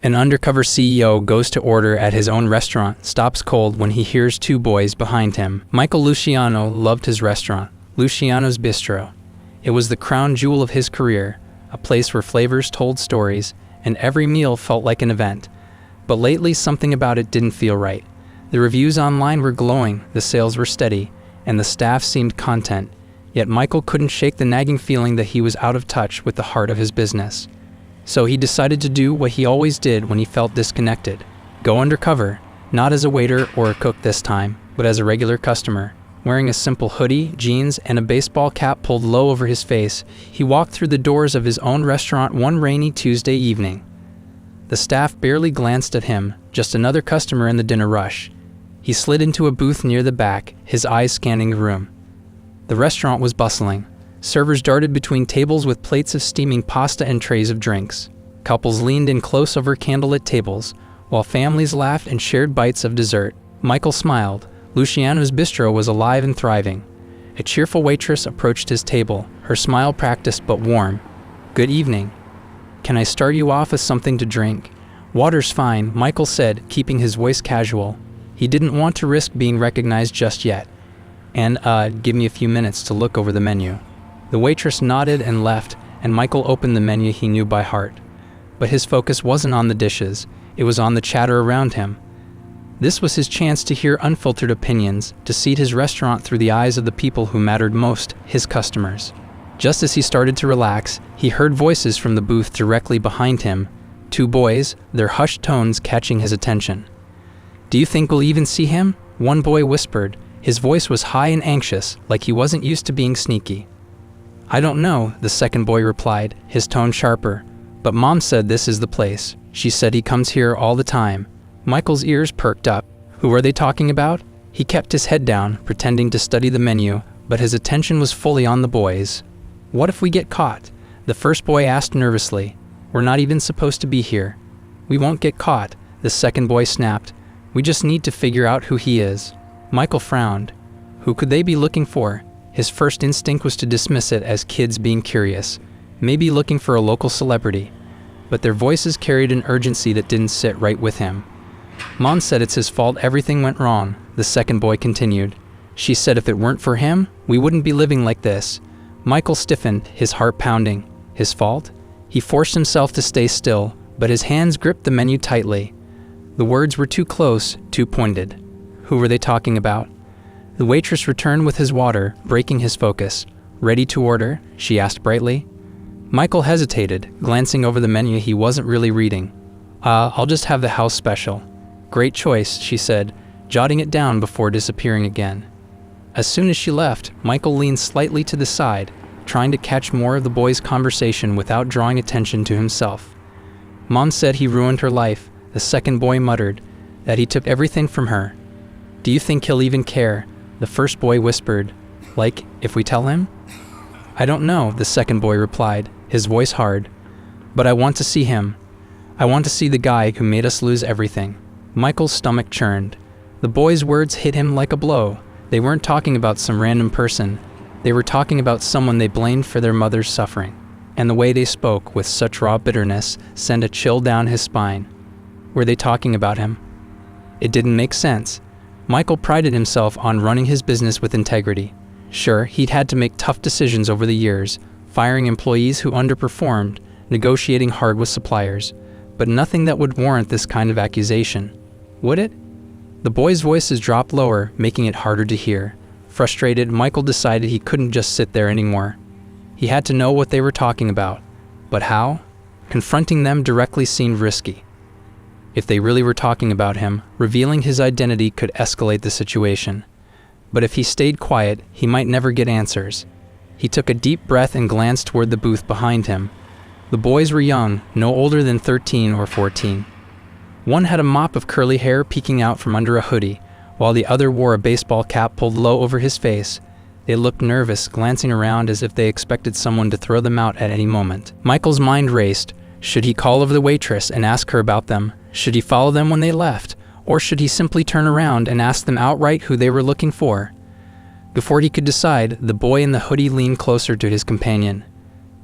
An undercover CEO goes to order at his own restaurant, stops cold when he hears two boys behind him. Michael Luciano loved his restaurant, Luciano's Bistro. It was the crown jewel of his career, a place where flavors told stories, and every meal felt like an event. But lately, something about it didn't feel right. The reviews online were glowing, the sales were steady, and the staff seemed content. Yet Michael couldn't shake the nagging feeling that he was out of touch with the heart of his business. So he decided to do what he always did when he felt disconnected. Go undercover, not as a waiter or a cook this time, but as a regular customer. Wearing a simple hoodie, jeans, and a baseball cap pulled low over his face, he walked through the doors of his own restaurant one rainy Tuesday evening. The staff barely glanced at him, just another customer in the dinner rush. He slid into a booth near the back, his eyes scanning the room. The restaurant was bustling. Servers darted between tables with plates of steaming pasta and trays of drinks. Couples leaned in close over candlelit tables, while families laughed and shared bites of dessert. Michael smiled. Luciano's Bistro was alive and thriving. A cheerful waitress approached his table, her smile practiced but warm. "Good evening. Can I start you off with something to drink?" "Water's fine," Michael said, keeping his voice casual. He didn't want to risk being recognized just yet. "And, give me a few minutes to look over the menu." The waitress nodded and left, and Michael opened the menu he knew by heart. But his focus wasn't on the dishes, it was on the chatter around him. This was his chance to hear unfiltered opinions, to see his restaurant through the eyes of the people who mattered most, his customers. Just as he started to relax, he heard voices from the booth directly behind him. Two boys, their hushed tones catching his attention. "Do you think we'll even see him?" one boy whispered. His voice was high and anxious, like he wasn't used to being sneaky. "I don't know," the second boy replied, his tone sharper. "But Mom said this is the place. She said he comes here all the time." Michael's ears perked up. Who were they talking about? He kept his head down, pretending to study the menu, but his attention was fully on the boys. "What if we get caught?" the first boy asked nervously. "We're not even supposed to be here." "We won't get caught," the second boy snapped. "We just need to figure out who he is." Michael frowned. Who could they be looking for? His first instinct was to dismiss it as kids being curious, maybe looking for a local celebrity. But their voices carried an urgency that didn't sit right with him. "Mom said it's his fault everything went wrong," the second boy continued. "She said if it weren't for him, we wouldn't be living like this." Michael stiffened, his heart pounding. His fault? He forced himself to stay still, but his hands gripped the menu tightly. The words were too close, too pointed. Who were they talking about? The waitress returned with his water, breaking his focus. "Ready to order?" she asked brightly. Michael hesitated, glancing over the menu he wasn't really reading. I'll just have the house special." "Great choice," she said, jotting it down before disappearing again. As soon as she left, Michael leaned slightly to the side, trying to catch more of the boys' conversation without drawing attention to himself. "Mom said he ruined her life," the second boy muttered, "that he took everything from her." "Do you think he'll even care?" the first boy whispered. "Like, if we tell him?" "I don't know," the second boy replied, his voice hard. "But I want to see him. I want to see the guy who made us lose everything." Michael's stomach churned. The boys' words hit him like a blow. They weren't talking about some random person. They were talking about someone they blamed for their mother's suffering. And the way they spoke with such raw bitterness sent a chill down his spine. Were they talking about him? It didn't make sense. Michael prided himself on running his business with integrity. Sure, he'd had to make tough decisions over the years, firing employees who underperformed, negotiating hard with suppliers, but nothing that would warrant this kind of accusation. Would it? The boys' voices dropped lower, making it harder to hear. Frustrated, Michael decided he couldn't just sit there anymore. He had to know what they were talking about. But how? Confronting them directly seemed risky. If they really were talking about him, revealing his identity could escalate the situation. But if he stayed quiet, he might never get answers. He took a deep breath and glanced toward the booth behind him. The boys were young, no older than 13 or 14. One had a mop of curly hair peeking out from under a hoodie, while the other wore a baseball cap pulled low over his face. They looked nervous, glancing around as if they expected someone to throw them out at any moment. Michael's mind raced. Should he call over the waitress and ask her about them? Should he follow them when they left? Or should he simply turn around and ask them outright who they were looking for? Before he could decide, the boy in the hoodie leaned closer to his companion.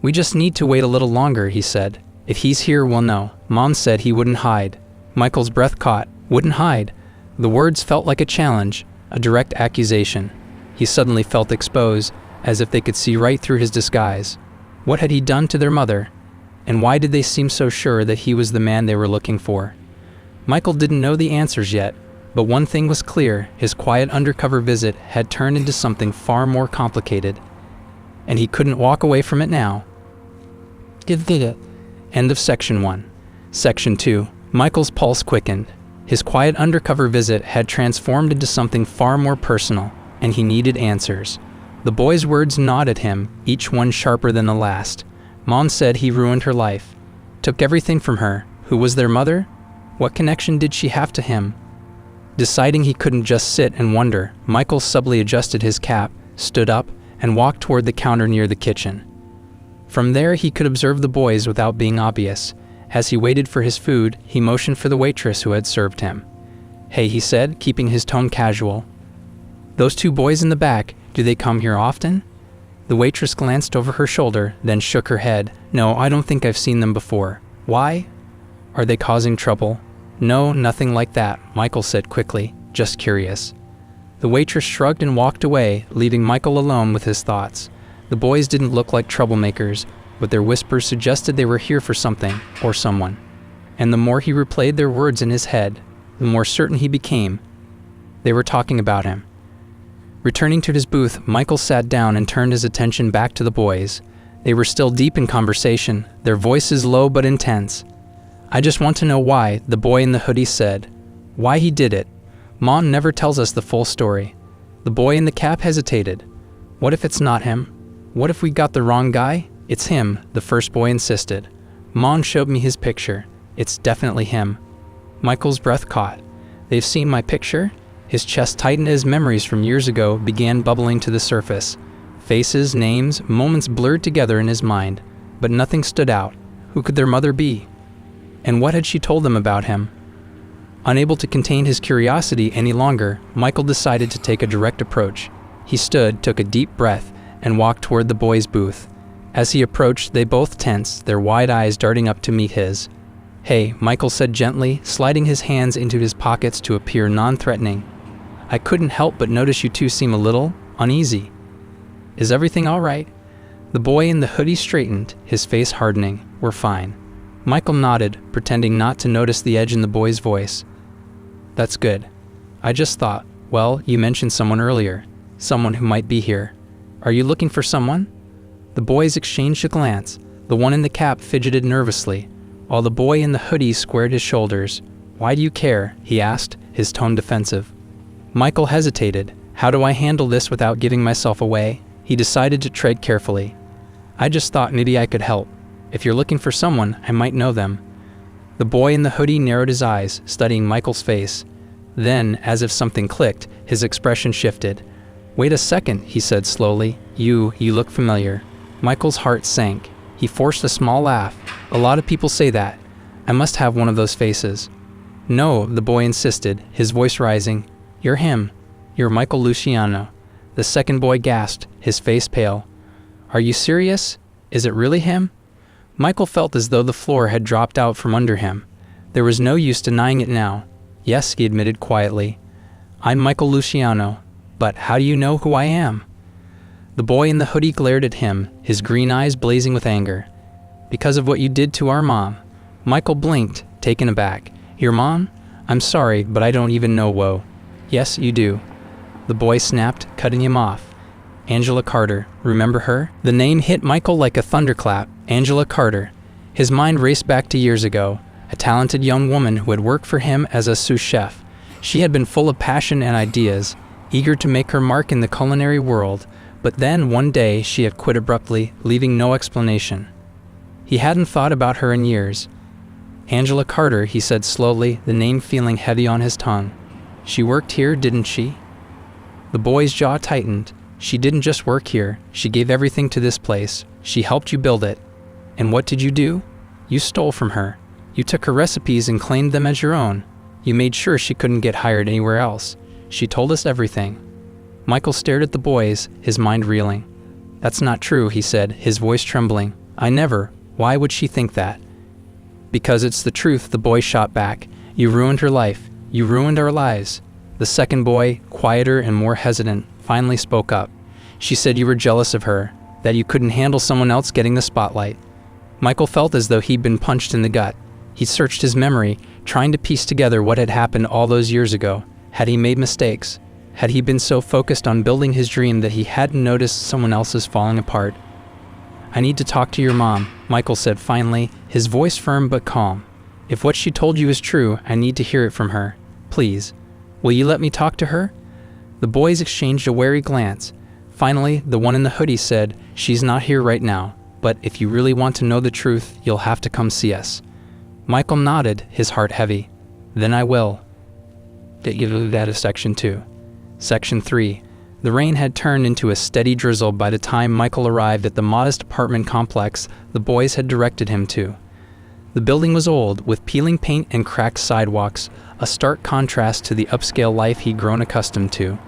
"We just need to wait a little longer," he said. If he's here, we'll know. Mom said he wouldn't hide. Michael's breath caught. Wouldn't hide. The words felt like a challenge, a direct accusation. He suddenly felt exposed, as if they could see right through his disguise. What had he done to their mother? And why did they seem so sure that he was the man they were looking for? Michael didn't know the answers yet, but one thing was clear: his quiet undercover visit had turned into something far more complicated, and he couldn't walk away from it now. End of Section 1. Section 2. Michael's pulse quickened. His quiet undercover visit had transformed into something far more personal, and he needed answers. The boy's words gnawed at him, each one sharper than the last. Mom said he ruined her life, took everything from her. Who was their mother? What connection did she have to him? Deciding he couldn't just sit and wonder, Michael subtly adjusted his cap, stood up, and walked toward the counter near the kitchen. From there, he could observe the boys without being obvious. As he waited for his food, he motioned for the waitress who had served him. "Hey," he said, keeping his tone casual. "Those two boys in the back, do they come here often?" The waitress glanced over her shoulder, then shook her head. "No, I don't think I've seen them before." "Why? Are they causing trouble?" "No, nothing like that," Michael said quickly, "just curious." The waitress shrugged and walked away, leaving Michael alone with his thoughts. The boys didn't look like troublemakers, but their whispers suggested they were here for something or someone. And the more he replayed their words in his head, the more certain he became they were talking about him. Returning to his booth, Michael sat down and turned his attention back to the boys. They were still deep in conversation, their voices low but intense. "I just want to know why," the boy in the hoodie said. "Why he did it. Mom never tells us the full story." The boy in the cap hesitated. "What if it's not him? What if we got the wrong guy?" "It's him," the first boy insisted. "Mom showed me his picture. It's definitely him." Michael's breath caught. "They've seen my picture?" His chest tightened as memories from years ago began bubbling to the surface. Faces, names, moments blurred together in his mind, but nothing stood out. Who could their mother be? And what had she told them about him? Unable to contain his curiosity any longer, Michael decided to take a direct approach. He stood, took a deep breath, and walked toward the boys' booth. As he approached, they both tensed, their wide eyes darting up to meet his. "Hey," Michael said gently, sliding his hands into his pockets to appear non-threatening. "I couldn't help but notice you two seem a little uneasy. Is everything all right?" The boy in the hoodie straightened, his face hardening. "We're fine." Michael nodded, pretending not to notice the edge in the boy's voice. "That's good. I just thought, well, you mentioned someone earlier. Someone who might be here. Are you looking for someone?" The boys exchanged a glance. The one in the cap fidgeted nervously, while the boy in the hoodie squared his shoulders. "Why do you care?" he asked, his tone defensive. Michael hesitated. How do I handle this without giving myself away? He decided to tread carefully. "I just thought maybe I could help. If you're looking for someone, I might know them." The boy in the hoodie narrowed his eyes, studying Michael's face. Then, as if something clicked, his expression shifted. "Wait a second," he said slowly. You look familiar." Michael's heart sank. He forced a small laugh. "A lot of people say that. I must have one of those faces." "No," the boy insisted, his voice rising. "You're him. You're Michael Luciano." The second boy gasped, his face pale. "Are you serious? Is it really him?" Michael felt as though the floor had dropped out from under him. There was no use denying it now. "Yes," he admitted quietly. "I'm Michael Luciano. But how do you know who I am?" The boy in the hoodie glared at him, his green eyes blazing with anger. "Because of what you did to our mom." Michael blinked, taken aback. "Your mom? I'm sorry, but I don't even know Woe." "Yes, you do." The boy snapped, cutting him off. "Angela Carter, remember her?" The name hit Michael like a thunderclap. Angela Carter. His mind raced back to years ago, a talented young woman who had worked for him as a sous chef. She had been full of passion and ideas, eager to make her mark in the culinary world, but then one day she had quit abruptly, leaving no explanation. He hadn't thought about her in years. "Angela Carter," he said slowly, the name feeling heavy on his tongue. "She worked here, didn't she?" The boy's jaw tightened. "She didn't just work here. She gave everything to this place. She helped you build it. And what did you do? You stole from her. You took her recipes and claimed them as your own. You made sure she couldn't get hired anywhere else. She told us everything." Michael stared at the boys, his mind reeling. "That's not true," he said, his voice trembling. "I never. Why would she think that?" Because it's the truth, the boy shot back. You ruined her life. You ruined our lives. The second boy, quieter and more hesitant, finally spoke up. She said you were jealous of her, that you couldn't handle someone else getting the spotlight. Michael felt as though he'd been punched in the gut. He searched his memory, trying to piece together what had happened all those years ago. Had he made mistakes? Had he been so focused on building his dream that he hadn't noticed someone else's falling apart? I need to talk to your mom, Michael said finally, his voice firm but calm. If what she told you is true, I need to hear it from her. Please. Will you let me talk to her? The boys exchanged a wary glance. Finally, the one in the hoodie said, she's not here right now, but if you really want to know the truth, you'll have to come see us. Michael nodded, his heart heavy. Then I will. That is Section 2. Section 3. The rain had turned into a steady drizzle by the time Michael arrived at the modest apartment complex the boys had directed him to. The building was old, with peeling paint and cracked sidewalks, a stark contrast to the upscale life he'd grown accustomed to.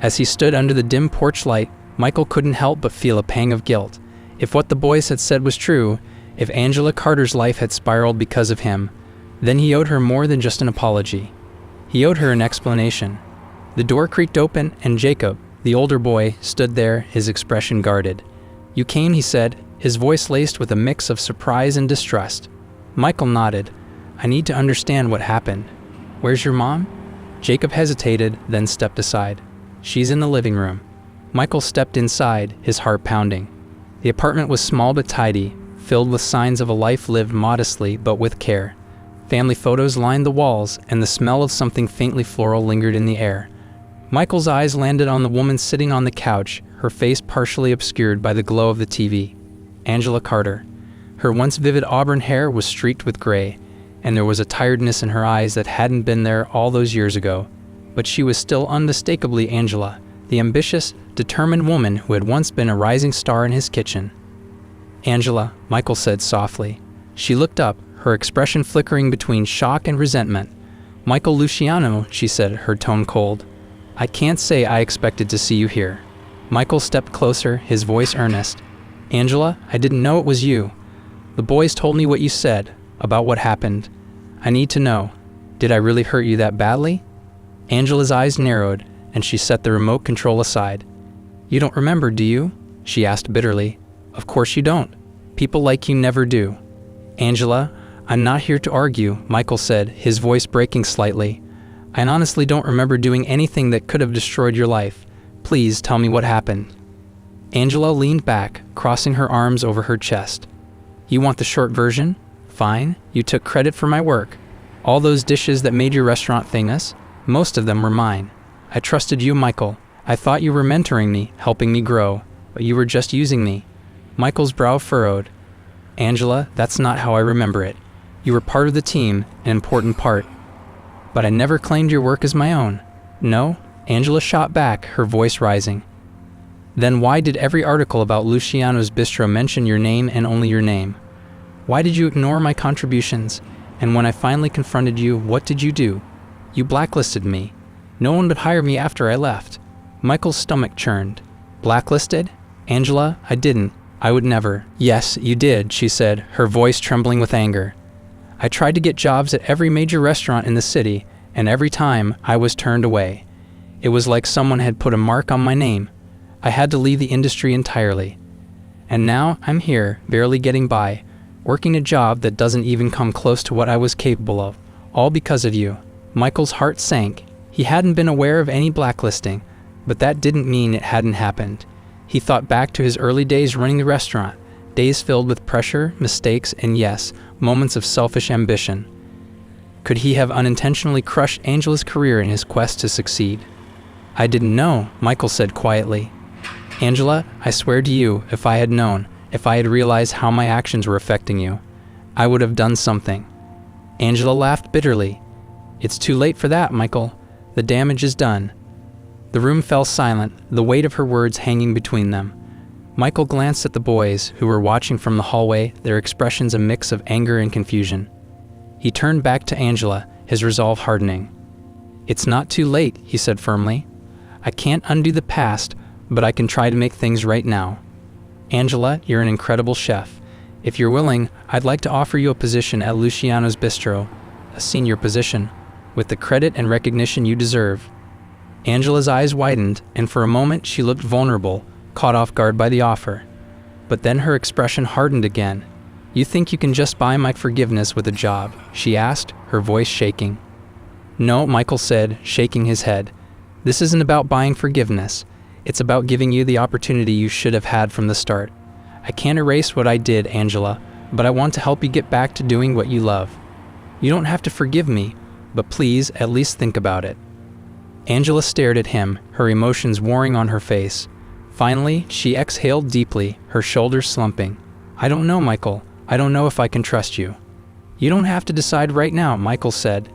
As he stood under the dim porch light, Michael couldn't help but feel a pang of guilt. If what the boys had said was true, if Angela Carter's life had spiraled because of him, then he owed her more than just an apology. He owed her an explanation. The door creaked open, and Jacob, the older boy, stood there, his expression guarded. You came, he said, his voice laced with a mix of surprise and distrust. Michael nodded. I need to understand what happened. Where's your mom? Jacob hesitated, then stepped aside. She's in the living room. Michael stepped inside, his heart pounding. The apartment was small but tidy, filled with signs of a life lived modestly but with care. Family photos lined the walls, and the smell of something faintly floral lingered in the air. Michael's eyes landed on the woman sitting on the couch, her face partially obscured by the glow of the TV. Angela Carter. Her once vivid auburn hair was streaked with gray, and there was a tiredness in her eyes that hadn't been there all those years ago. But she was still unmistakably Angela, the ambitious, determined woman who had once been a rising star in his kitchen. Angela, Michael said softly. She looked up, her expression flickering between shock and resentment. Michael Luciano, she said, her tone cold. I can't say I expected to see you here. Michael stepped closer, his voice earnest. Angela, I didn't know it was you. The boys told me what you said, about what happened. I need to know. Did I really hurt you that badly? Angela's eyes narrowed, and she set the remote control aside. You don't remember, do you? She asked bitterly. Of course you don't. People like you never do. Angela, I'm not here to argue, Michael said, his voice breaking slightly. I honestly don't remember doing anything that could have destroyed your life. Please tell me what happened. Angela leaned back, crossing her arms over her chest. You want the short version? Fine, you took credit for my work. All those dishes that made your restaurant famous, most of them were mine. I trusted you, Michael. I thought you were mentoring me, helping me grow, but you were just using me. Michael's brow furrowed. Angela, that's not how I remember it. You were part of the team, an important part. But I never claimed your work as my own. No? Angela shot back, her voice rising. Then why did every article about Luciano's Bistro mention your name and only your name? Why did you ignore my contributions? And when I finally confronted you, what did you do? You blacklisted me. No one would hire me after I left. Michael's stomach churned. Blacklisted? Angela, I didn't. I would never. Yes, you did, she said, her voice trembling with anger. I tried to get jobs at every major restaurant in the city, and every time I was turned away. It was like someone had put a mark on my name. I had to leave the industry entirely. And now I'm here, barely getting by, working a job that doesn't even come close to what I was capable of, all because of you. Michael's heart sank. He hadn't been aware of any blacklisting, but that didn't mean it hadn't happened. He thought back to his early days running the restaurant, days filled with pressure, mistakes, and yes, moments of selfish ambition. Could he have unintentionally crushed Angela's career in his quest to succeed? I didn't know, Michael said quietly. Angela, I swear to you, if I had known, if I had realized how my actions were affecting you, I would have done something. Angela laughed bitterly. It's too late for that, Michael. The damage is done. The room fell silent, the weight of her words hanging between them. Michael glanced at the boys, who were watching from the hallway, their expressions a mix of anger and confusion. He turned back to Angela, his resolve hardening. It's not too late, he said firmly. I can't undo the past, but I can try to make things right now. Angela, you're an incredible chef. If you're willing, I'd like to offer you a position at Luciano's Bistro, a senior position, with the credit and recognition you deserve." Angela's eyes widened, and for a moment she looked vulnerable, caught off guard by the offer. But then her expression hardened again. "You think you can just buy my forgiveness with a job?" she asked, her voice shaking. "No," Michael said, shaking his head. "This isn't about buying forgiveness. It's about giving you the opportunity you should have had from the start. I can't erase what I did, Angela, but I want to help you get back to doing what you love. You don't have to forgive me, but please at least think about it." Angela stared at him, her emotions warring on her face. Finally, she exhaled deeply, her shoulders slumping. "I don't know, Michael. I don't know if I can trust you." "You don't have to decide right now," Michael said.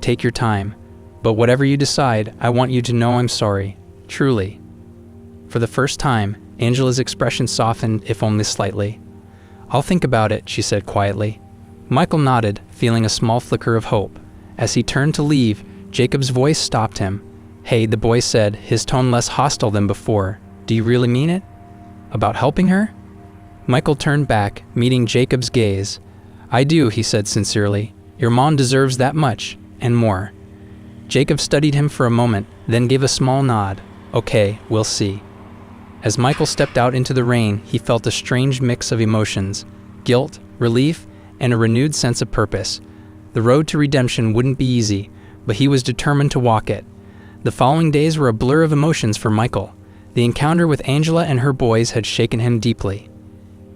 "Take your time. But whatever you decide, I want you to know I'm sorry. Truly." For the first time, Angela's expression softened, if only slightly. "I'll think about it," she said quietly. Michael nodded, feeling a small flicker of hope. As he turned to leave, Jacob's voice stopped him. "Hey," the boy said, his tone less hostile than before. "Do you really mean it? About helping her?" Michael turned back, meeting Jacob's gaze. "I do," he said sincerely. "Your mom deserves that much, and more." Jacob studied him for a moment, then gave a small nod. "Okay, we'll see." As Michael stepped out into the rain, he felt a strange mix of emotions: guilt, relief, and a renewed sense of purpose. The road to redemption wouldn't be easy, but he was determined to walk it. The following days were a blur of emotions for Michael. The encounter with Angela and her boys had shaken him deeply.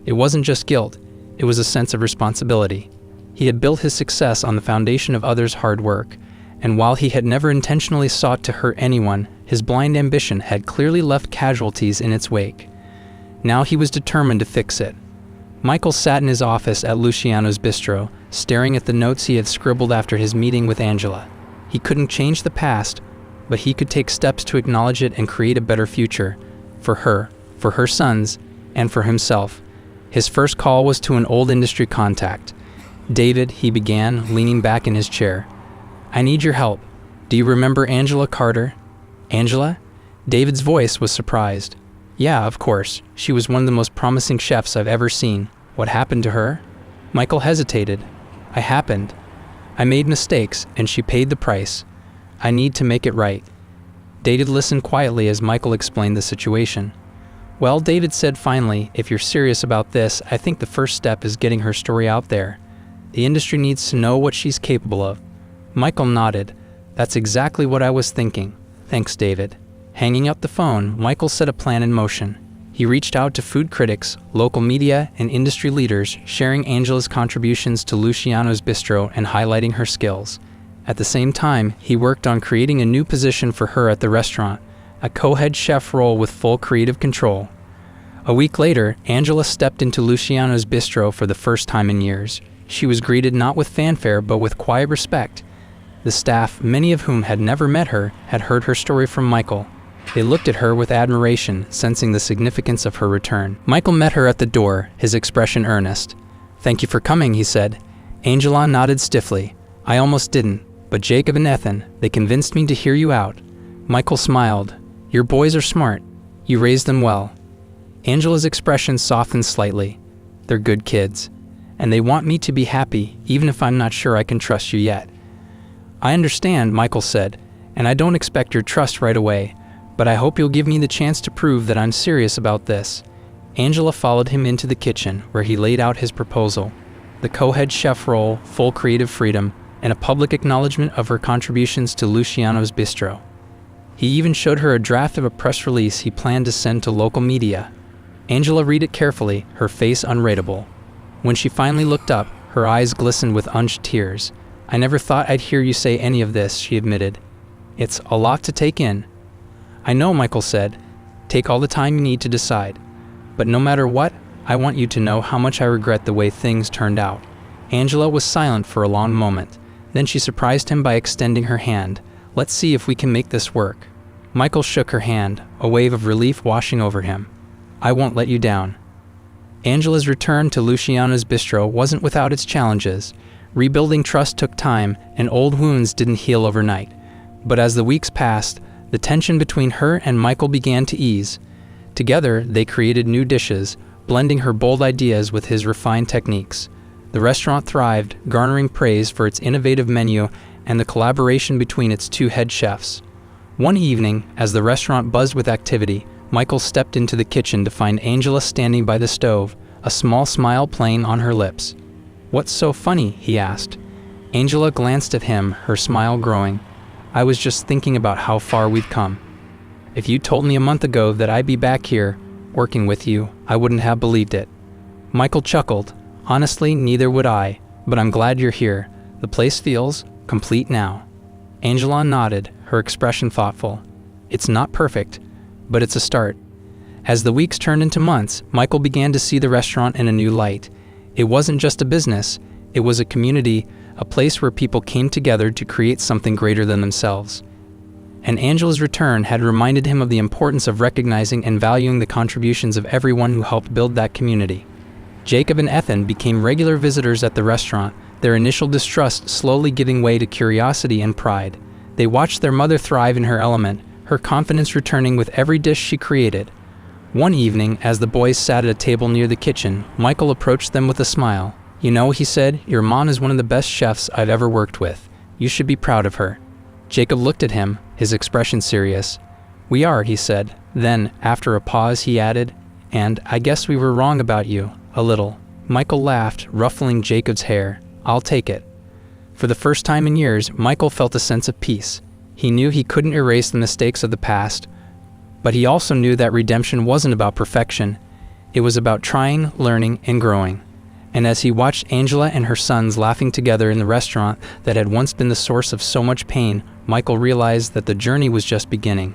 It wasn't just guilt, it was a sense of responsibility. He had built his success on the foundation of others' hard work, and while he had never intentionally sought to hurt anyone, his blind ambition had clearly left casualties in its wake. Now he was determined to fix it. Michael sat in his office at Luciano's Bistro, staring at the notes he had scribbled after his meeting with Angela. He couldn't change the past, but he could take steps to acknowledge it and create a better future, for her sons, and for himself. His first call was to an old industry contact. "David," he began, leaning back in his chair. "I need your help. Do you remember Angela Carter?" "Angela?" David's voice was surprised. "Yeah, of course. She was one of the most promising chefs I've ever seen. What happened to her?" Michael hesitated. I made mistakes, and she paid the price. I need to make it right." David listened quietly as Michael explained the situation. "Well," David said finally, "if you're serious about this, I think the first step is getting her story out there. The industry needs to know what she's capable of." Michael nodded. "That's exactly what I was thinking. Thanks, David." Hanging up the phone, Michael set a plan in motion. He reached out to food critics, local media, and industry leaders, sharing Angela's contributions to Luciano's Bistro and highlighting her skills. At the same time, he worked on creating a new position for her at the restaurant, a co-head chef role with full creative control. A week later, Angela stepped into Luciano's Bistro for the first time in years. She was greeted not with fanfare but with quiet respect. The staff, many of whom had never met her, had heard her story from Michael. They looked at her with admiration, sensing the significance of her return. Michael met her at the door, his expression earnest. "Thank you for coming," he said. Angela nodded stiffly. "I almost didn't, but Jacob and Ethan, they convinced me to hear you out." Michael smiled. "Your boys are smart. You raised them well." Angela's expression softened slightly. "They're good kids, and they want me to be happy, even if I'm not sure I can trust you yet." "I understand," Michael said, "and I don't expect your trust right away, but I hope you'll give me the chance to prove that I'm serious about this." Angela followed him into the kitchen, where he laid out his proposal: the co-head chef role, full creative freedom, and a public acknowledgement of her contributions to Luciano's Bistro. He even showed her a draft of a press release he planned to send to local media. Angela read it carefully, her face unreadable. When she finally looked up, her eyes glistened with unshed tears. "I never thought I'd hear you say any of this," she admitted. "It's a lot to take in." "I know," Michael said. "Take all the time you need to decide. But no matter what, I want you to know how much I regret the way things turned out." Angela was silent for a long moment. Then she surprised him by extending her hand. "Let's see if we can make this work." Michael shook her hand, a wave of relief washing over him. "I won't let you down." Angela's return to Luciano's Bistro wasn't without its challenges. Rebuilding trust took time, and old wounds didn't heal overnight. But as the weeks passed, the tension between her and Michael began to ease. Together, they created new dishes, blending her bold ideas with his refined techniques. The restaurant thrived, garnering praise for its innovative menu and the collaboration between its two head chefs. One evening, as the restaurant buzzed with activity, Michael stepped into the kitchen to find Angela standing by the stove, a small smile playing on her lips. "What's so funny?" he asked. Angela glanced at him, her smile growing. "I was just thinking about how far we've come. If you told me a month ago that I'd be back here, working with you, I wouldn't have believed it." Michael chuckled. "Honestly, neither would I, but I'm glad you're here. The place feels complete now." Angela nodded, her expression thoughtful. "It's not perfect, but it's a start." As the weeks turned into months, Michael began to see the restaurant in a new light. It wasn't just a business, it was a community, a place where people came together to create something greater than themselves. And Angela's return had reminded him of the importance of recognizing and valuing the contributions of everyone who helped build that community. Jacob and Ethan became regular visitors at the restaurant, their initial distrust slowly giving way to curiosity and pride. They watched their mother thrive in her element, her confidence returning with every dish she created. One evening, as the boys sat at a table near the kitchen, Michael approached them with a smile. "You know," he said, "your mom is one of the best chefs I've ever worked with. You should be proud of her." Jacob looked at him, his expression serious. "We are," he said. Then, after a pause, he added, "And I guess we were wrong about you, a little." Michael laughed, ruffling Jacob's hair. "I'll take it." For the first time in years, Michael felt a sense of peace. He knew he couldn't erase the mistakes of the past, but he also knew that redemption wasn't about perfection. It was about trying, learning, and growing. And as he watched Angela and her sons laughing together in the restaurant that had once been the source of so much pain, Michael realized that the journey was just beginning.